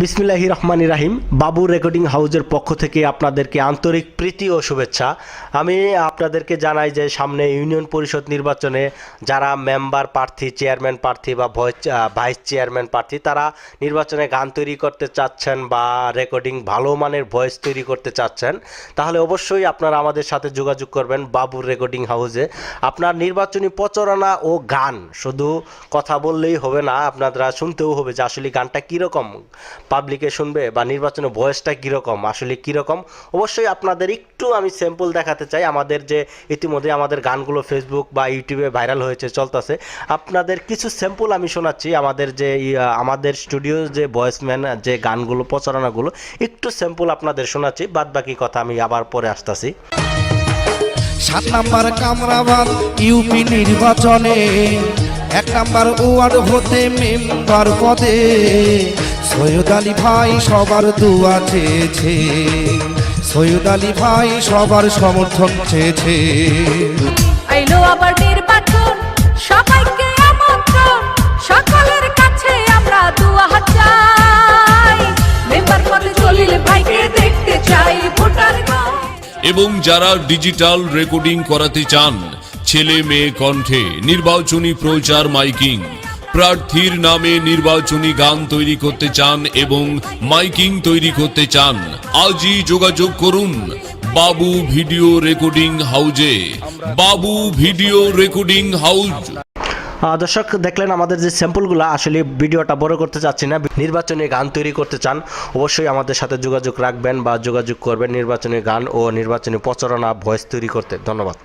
বিসমিল্লাহির রহমানির রাহিম। বাবু রেকর্ডিং হাউজের পক্ষ থেকে আপনাদেরকে আন্তরিক প্রীতি ও শুভেচ্ছা। আমি আপনাদেরকে জানাই যে সামনে ইউনিয়ন পরিষদ নির্বাচনে যারা মেম্বার প্রার্থী, চেয়ারম্যান প্রার্থী বা ভাইস চেয়ারম্যান প্রার্থী তারা নির্বাচনে গান তৈরি করতে চাচ্ছেন বা রেকর্ডিং ভালো মানের ভয়েস তৈরি করতে চাচ্ছেন, তাহলে অবশ্যই আপনারা আমাদের সাথে যোগাযোগ করবেন বাবুর রেকর্ডিং হাউজে। আপনার নির্বাচনী প্রচারণা ও গান শুধু কথা বললেই হবে না, আপনারা শুনতেও হবে যে আসলে গানটা কীরকম পাবলিকে শুনবে বা নির্বাচনে ভয়েসটা কীরকম, আসলে কীরকম। অবশ্যই আপনাদের একটু আমি স্যাম্পল দেখাতে চাই। আমাদের যে ইতিমধ্যে আমাদের গানগুলো ফেসবুক বা ইউটিউবে ভাইরাল হয়েছে, চলতেছে, আপনাদের কিছু স্যাম্পল আমি শোনাচ্ছি। আমাদের স্টুডিও যে ভয়েসম্যান যে গানগুলো প্রচারণাগুলো একটু স্যাম্পল আপনাদের শোনাচ্ছি, বাদ বাকি কথা আমি আবার পরে আসতেছি। 7 নাম্বার কামরাবাদ ইউপি নির্বাচনে 1 নাম্বার ওয়ার্ড হতে মেম্বার পদে সৈয়দ আলী ভাই সবার দোয়া চেয়েছে, সৈয়দ আলী ভাই সবার সমর্থন চেয়েছে। আইলো আবার নির্বাচন, সবাইকে আমন্ত্রণ, সকলের কাছে আমরা দোয়া চাই। মেম্বার পদে জলিল ভাইকে দেখতে চাই ভোটার এবং যারা ডিজিটাল রেকর্ডিং করাতে চান, ছেলে মেয়ে কণ্ঠে নির্বাচনী প্রচার মাইকিং, প্রার্থীর নামে নির্বাচনী গান তৈরি করতে চান এবং মাইকিং তৈরি করতে চান, আজই যোগাযোগ করুন বাবু ভিডিও রেকর্ডিং হাউজে। বাবু ভিডিও রেকর্ডিং হাউজ। দর্শক দেখলেন আমাদের যে স্যাম্পলগুলো, আসলে ভিডিওটা বড় করতে চাচ্ছি না। নির্বাচনী গান তৈরি করতে চান অবশ্যই আমাদের সাথে যোগাযোগ রাখবেন বা যোগাযোগ করবেন নির্বাচনী গান ও নির্বাচনী প্রচারণা ভয়েস তৈরি করতে। ধন্যবাদ।